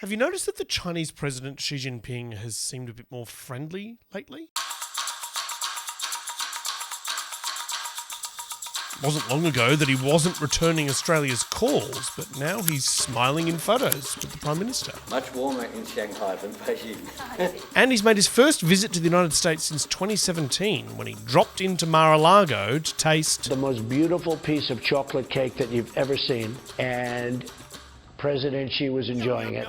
Have you noticed that the Chinese President Xi Jingping has seemed a bit more friendly lately? It wasn't long ago that he wasn't returning Australia's calls, but now he's smiling in photos with the Prime Minister. Much warmer in Shanghai than Beijing. And he's made his first visit to the United States since 2017, when he dropped into Mar-a-Lago to taste the most beautiful piece of chocolate cake that you've ever seen, and President Xi was enjoying it.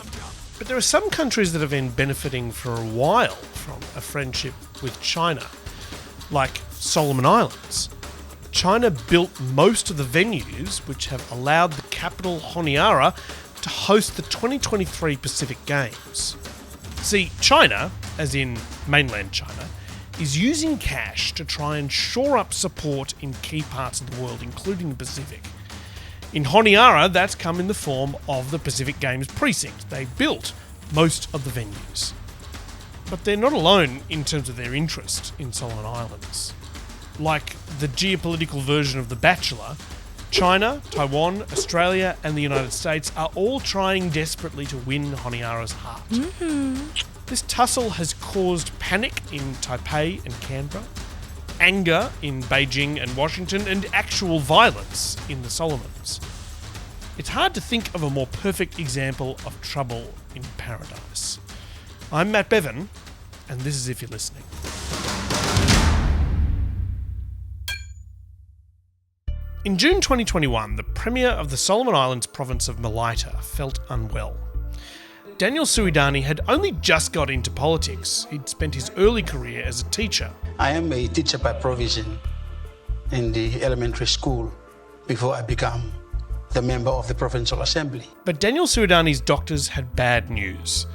But there are some countries that have been benefiting for a while from a friendship with China, like Solomon Islands. China built most of the venues which have allowed the capital Honiara to host the 2023 Pacific Games. See, China, as in mainland China, is using cash to try and shore up support in key parts of the world, including the Pacific. In Honiara, that's come in the form of the Pacific Games precinct. They built most of the venues. But they're not alone in terms of their interest in Solomon Islands. Like the geopolitical version of The Bachelor, China, Taiwan, Australia and the United States are all trying desperately to win Honiara's heart. This tussle has caused panic in Taipei and Canberra, anger in Beijing and Washington, and actual violence in the Solomons. It's hard to think of a more perfect example of trouble in paradise. I'm Matt Bevan, and this is If You're Listening. In June 2021, the Premier of the Solomon Islands province of Malaita felt unwell. Daniel Suidani had only just got into politics. He'd spent his early career as a teacher. I am a teacher by provision in the elementary school before I became the member of the Provincial Assembly. But Daniel Suidani's doctors had bad news.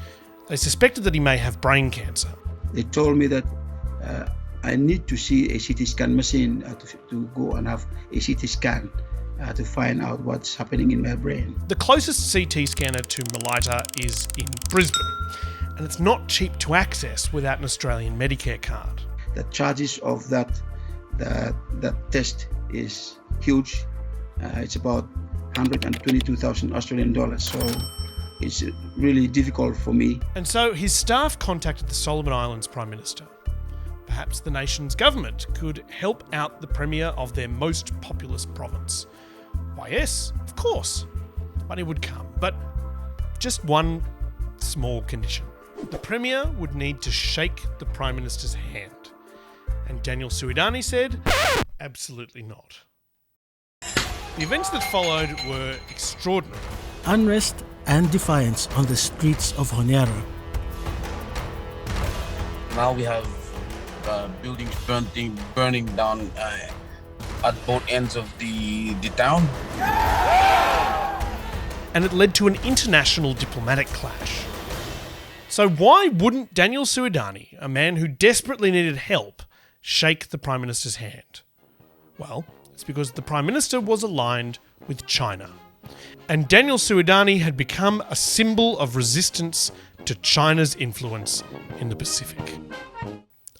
They suspected that he may have brain cancer. They told me that I need to see a CT scan machine to go and have a CT scan to find out what's happening in my brain. The closest CT scanner to Malaita is in Brisbane, and it's not cheap to access without an Australian Medicare card. The charges of that test is huge. It's about 122,000 Australian dollars, so it's really difficult for me. And so his staff contacted the Solomon Islands Prime Minister. Perhaps the nation's government could help out the Premier of their most populous province. Why yes, of course, money would come, but just one small condition. The Premier would need to shake the Prime Minister's hand. And Daniel Suidani said, absolutely not. The events that followed were extraordinary. Unrest and defiance on the streets of Honiara. Now we have buildings burning down at both ends of the town. And it led to an international diplomatic clash. So why wouldn't Daniel Suidani, a man who desperately needed help, shake the Prime Minister's hand? Well, it's because the Prime Minister was aligned with China. And Daniel Suidani had become a symbol of resistance to China's influence in the Pacific.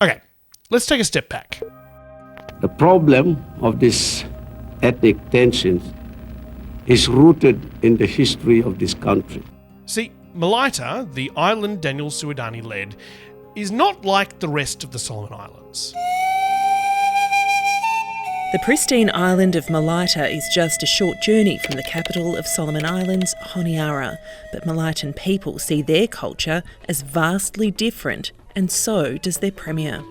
Okay, let's take a step back. The problem of this ethnic tensions is rooted in the history of this country. See, Malaita, the island Daniel Suidani led, is not like the rest of the Solomon Islands. The pristine island of Malaita is just a short journey from the capital of Solomon Islands, Honiara, but Malaitan people see their culture as vastly different, and so does their Premier.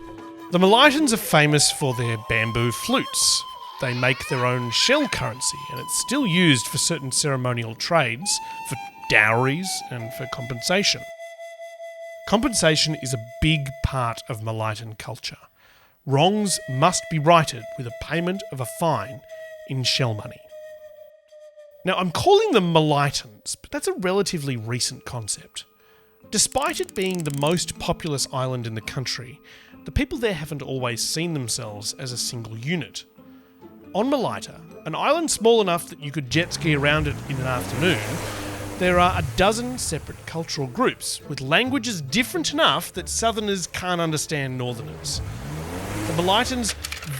The Malaitans are famous for their bamboo flutes. They make their own shell currency, and it's still used for certain ceremonial trades, for dowries and for compensation. Compensation is a big part of Malaitan culture. Wrongs must be righted with a payment of a fine in shell money. Now, I'm calling them Malaitans, but that's a relatively recent concept. Despite it being the most populous island in the country, the people there haven't always seen themselves as a single unit. On Malaita, an island small enough that you could jet ski around it in an afternoon, there are a dozen separate cultural groups with languages different enough that southerners can't understand northerners. The Malaitans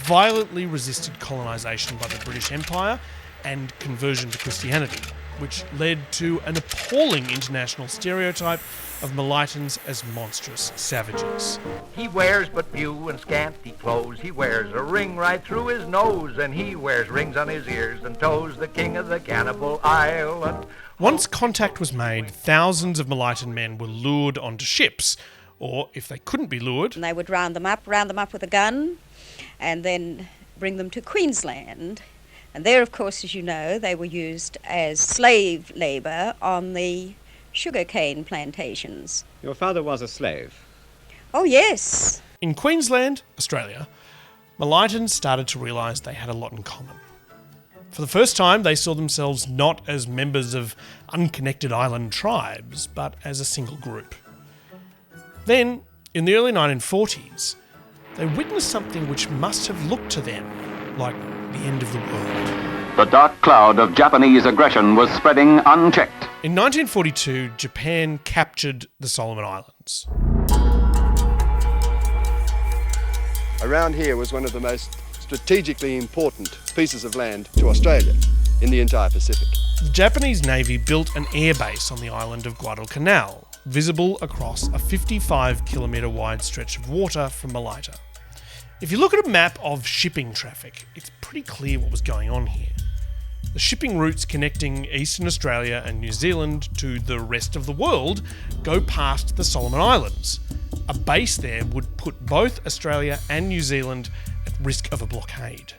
violently resisted colonisation by the British Empire and conversion to Christianity. which led to an appalling international stereotype of Malaitans as monstrous savages. He wears but few and scanty clothes. He wears a ring right through his nose, and he wears rings on his ears and toes, the king of the cannibal island. Once contact was made, thousands of Malaitan men were lured onto ships, or if they couldn't be lured, they would round them up with a gun, and then bring them to Queensland. And there, of course, as you know, they were used as slave labour on the sugarcane plantations. Your father was a slave? Oh, yes. In Queensland, Australia, Malaitans started to realise they had a lot in common. For the first time, they saw themselves not as members of unconnected island tribes, but as a single group. Then, in the early 1940s, they witnessed something which must have looked to them like the end of the world. The dark cloud of Japanese aggression was spreading unchecked. In 1942, Japan captured the Solomon Islands. Around here was one of the most strategically important pieces of land to Australia in the entire Pacific. The Japanese Navy built an airbase on the island of Guadalcanal, visible across a 55-kilometre wide stretch of water from Malaita. If you look at a map of shipping traffic, it's pretty clear what was going on here. The shipping routes connecting Eastern Australia and New Zealand to the rest of the world go past the Solomon Islands. A base there would put both Australia and New Zealand at risk of a blockade.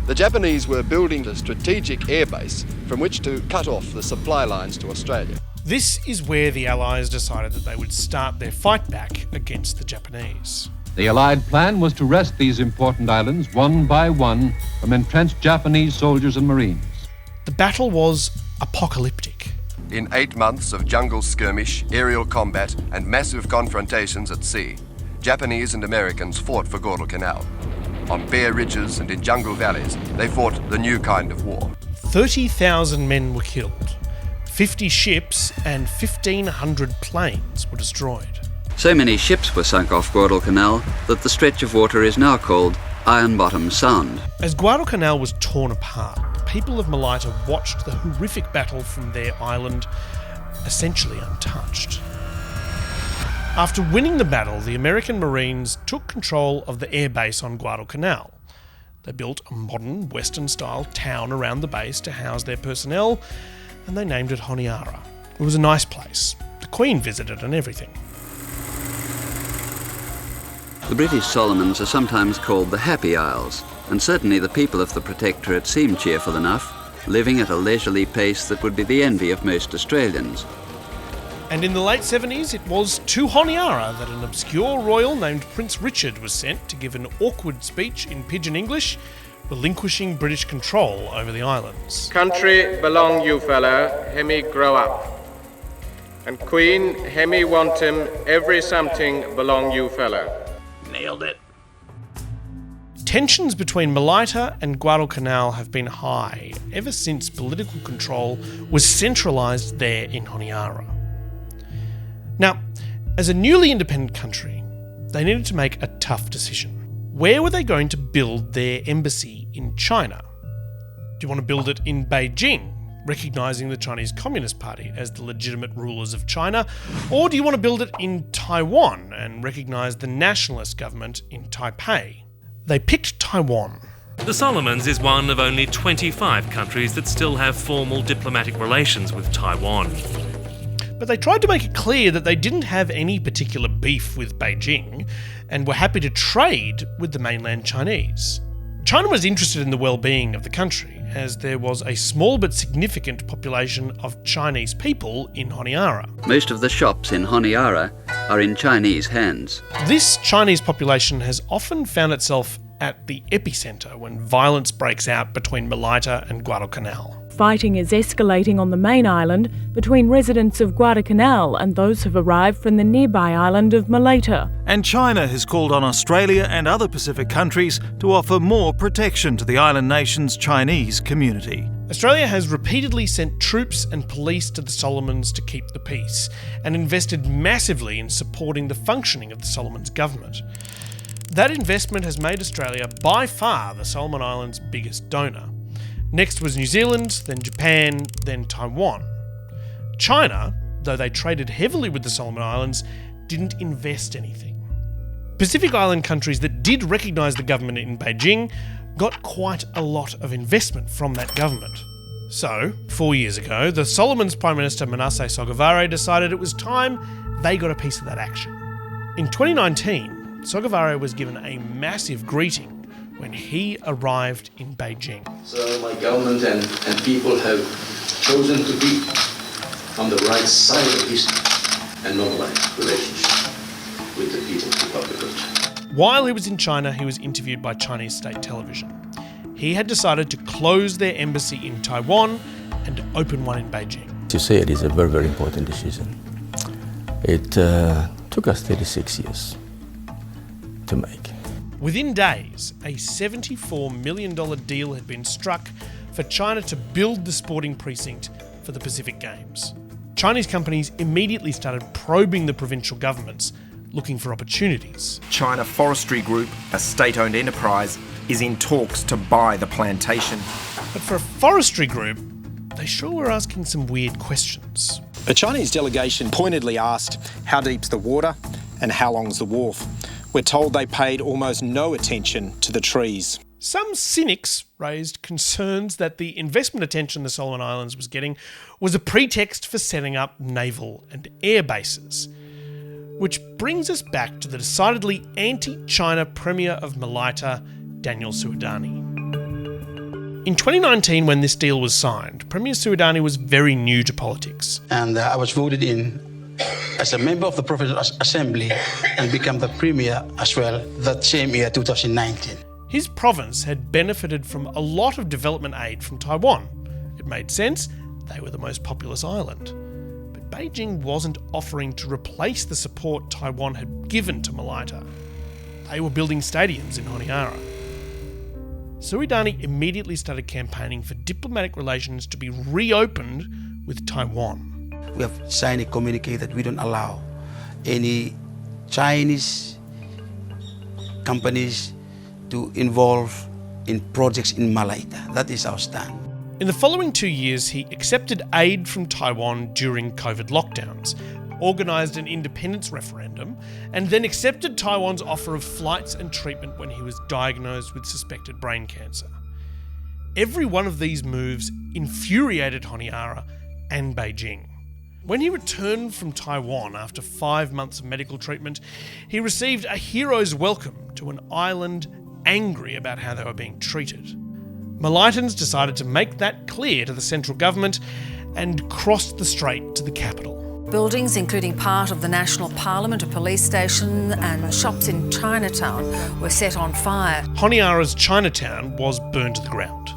The Japanese were building a strategic airbase from which to cut off the supply lines to Australia. This is where the Allies decided that they would start their fight back against the Japanese. The Allied plan was to wrest these important islands one by one from entrenched Japanese soldiers and Marines. The battle was apocalyptic. In 8 months of jungle skirmish, aerial combat, and massive confrontations at sea, Japanese and Americans fought for Guadalcanal. On bare ridges and in jungle valleys, they fought the new kind of war. 30,000 men were killed. 50 ships and 1,500 planes were destroyed. So many ships were sunk off Guadalcanal that the stretch of water is now called Iron Bottom Sound. As Guadalcanal was torn apart, the people of Malaita watched the horrific battle from their island essentially untouched. After winning the battle, the American Marines took control of the airbase on Guadalcanal. They built a modern Western-style town around the base to house their personnel, and they named it Honiara. It was a nice place. The Queen visited and everything. The British Solomons are sometimes called the Happy Isles, and certainly the people of the Protectorate seem cheerful enough, living at a leisurely pace that would be the envy of most Australians. And in the late 70s, it was to Honiara that an obscure royal named Prince Richard was sent to give an awkward speech in pidgin English, relinquishing British control over the islands. Country belong you fella, hemi grow up. And Queen, hemi want him, every something belong you fella. Nailed it. Tensions between Malaita and Guadalcanal have been high ever since political control was centralised there in Honiara. Now, as a newly independent country, they needed to make a tough decision. Where were they going to build their embassy in China? Do you want to build it in Beijing, recognising the Chinese Communist Party as the legitimate rulers of China? Or do you want to build it in Taiwan and recognise the nationalist government in Taipei? They picked Taiwan. The Solomons is one of only 25 countries that still have formal diplomatic relations with Taiwan. But they tried to make it clear that they didn't have any particular beef with Beijing and were happy to trade with the mainland Chinese. China was interested in the well-being of the country, as there was a small but significant population of Chinese people in Honiara. Most of the shops in Honiara are in Chinese hands. This Chinese population has often found itself at the epicentre when violence breaks out between Malaita and Guadalcanal. Fighting is escalating on the main island between residents of Guadalcanal and those who've arrived from the nearby island of Malaita. And China has called on Australia and other Pacific countries to offer more protection to the island nation's Chinese community. Australia has repeatedly sent troops and police to the Solomons to keep the peace, and invested massively in supporting the functioning of the Solomons government. That investment has made Australia by far the Solomon Islands' biggest donor. Next was New Zealand, then Japan, then Taiwan. China, though they traded heavily with the Solomon Islands, didn't invest anything. Pacific Island countries that did recognise the government in Beijing got quite a lot of investment from that government. So, 4 years ago, the Solomons Prime Minister Manasseh Sogavare decided it was time they got a piece of that action. In 2019, Sogavare was given a massive greeting when he arrived in Beijing. So my government and people have chosen to be on the right side of history and normalize relationship with the People's Republic of China. While he was in China, he was interviewed by Chinese state television. He had decided to close their embassy in Taiwan and open one in Beijing. To say it is a very, very important decision. It took us 36 years to make. Within days, a $74 million deal had been struck for China to build the sporting precinct for the Pacific Games. Chinese companies immediately started probing the provincial governments, looking for opportunities. China Forestry Group, a state-owned enterprise, is in talks to buy the plantation. But for a forestry group, they sure were asking some weird questions. A Chinese delegation pointedly asked how deep's the water and how long's the wharf. We're told they paid almost no attention to the trees. Some cynics raised concerns that the investment attention the Solomon Islands was getting was a pretext for setting up naval and air bases. Which brings us back to the decidedly anti-China Premier of Malaita, Daniel Suidani. In 2019, when this deal was signed, Premier Suidani was very new to politics. And I was voted in as a member of the Provincial Assembly and became the Premier as well that same year, 2019. His province had benefited from a lot of development aid from Taiwan. It made sense, they were the most populous island. But Beijing wasn't offering to replace the support Taiwan had given to Malaita. They were building stadiums in Honiara. Suidani immediately started campaigning for diplomatic relations to be reopened with Taiwan. We have signed a communique that we don't allow any Chinese companies to involve in projects in Malaita. That is our stand. In the following 2 years, he accepted aid from Taiwan during COVID lockdowns, organised an independence referendum, and then accepted Taiwan's offer of flights and treatment when he was diagnosed with suspected brain cancer. Every one of these moves infuriated Honiara and Beijing. When he returned from Taiwan after 5 months of medical treatment, he received a hero's welcome to an island angry about how they were being treated. Malaitans decided to make that clear to the central government and crossed the strait to the capital. Buildings, including part of the National Parliament, a police station and shops in Chinatown, were set on fire. Honiara's Chinatown was burned to the ground.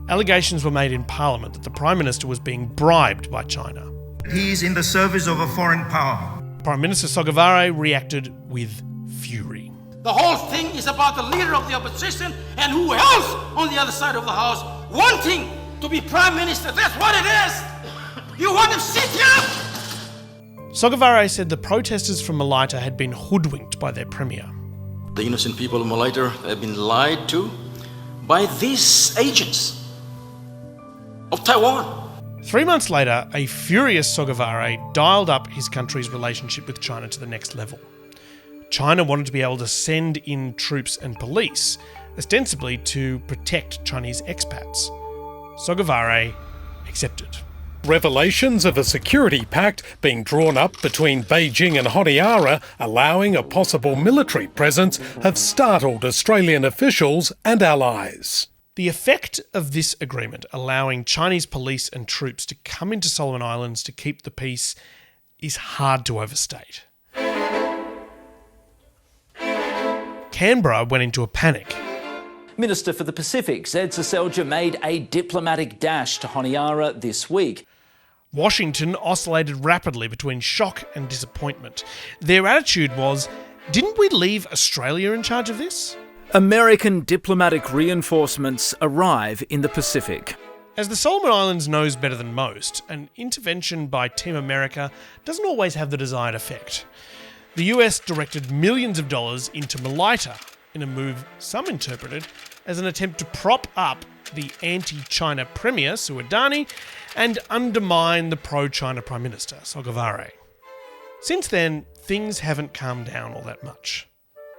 Allegations were made in Parliament that the Prime Minister was being bribed by China. He is in the service of a foreign power. Prime Minister Sogavare reacted with fury. The whole thing is about the leader of the opposition and who else on the other side of the house wanting to be Prime Minister. That's what it is. You want to sit here? Sogavare said the protesters from Malaita had been hoodwinked by their premier. The innocent people of Malaita have been lied to by these agents of Taiwan. 3 months later, a furious Sogavare dialed up his country's relationship with China to the next level. China wanted to be able to send in troops and police, ostensibly to protect Chinese expats. Sogavare accepted. Revelations of a security pact being drawn up between Beijing and Honiara, allowing a possible military presence, have startled Australian officials and allies. The effect of this agreement, allowing Chinese police and troops to come into Solomon Islands to keep the peace, is hard to overstate. Canberra went into a panic. Minister for the Pacific Zed Seselja made a diplomatic dash to Honiara this week. Washington oscillated rapidly between shock and disappointment. Their attitude was, didn't we leave Australia in charge of this? American diplomatic reinforcements arrive in the Pacific. As the Solomon Islands knows better than most, an intervention by Team America doesn't always have the desired effect. The US directed millions of dollars into Malaita in a move some interpreted as an attempt to prop up the anti-China Premier, Suodani, and undermine the pro-China Prime Minister, Sogavare. Since then, things haven't calmed down all that much.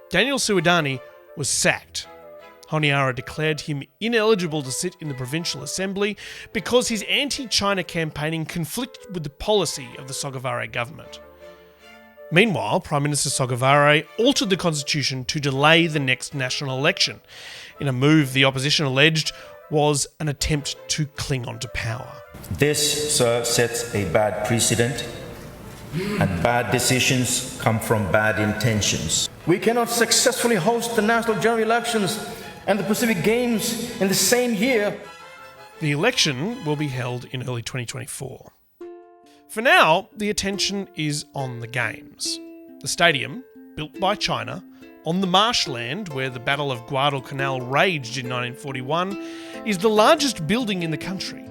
Daniel Suodani was sacked. Honiara declared him ineligible to sit in the Provincial Assembly because his anti-China campaigning conflicted with the policy of the Sogavare government. Meanwhile, Prime Minister Sogavare altered the constitution to delay the next national election, in a move the opposition alleged was an attempt to cling on to power. This, sir, sets a bad precedent, and bad decisions come from bad intentions. We cannot successfully host the national general elections and the Pacific Games in the same year. The election will be held in early 2024. For now, the attention is on the Games. The stadium, built by China, on the marshland where the Battle of Guadalcanal raged in 1941, is the largest building in the country.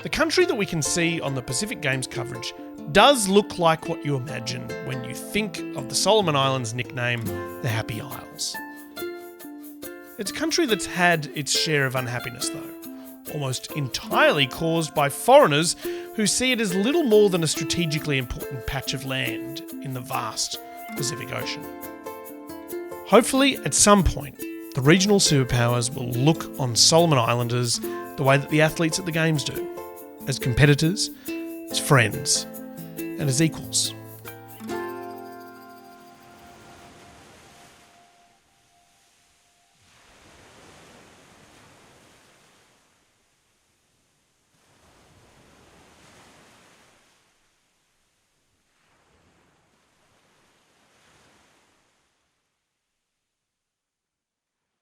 The country that we can see on the Pacific Games coverage does look like what you imagine when you think of the Solomon Islands nickname, the Happy Isles. It's a country that's had its share of unhappiness though, almost entirely caused by foreigners who see it as little more than a strategically important patch of land in the vast Pacific Ocean. Hopefully, at some point, the regional superpowers will look on Solomon Islanders the way that the athletes at the Games do, as competitors, as friends, and as equals.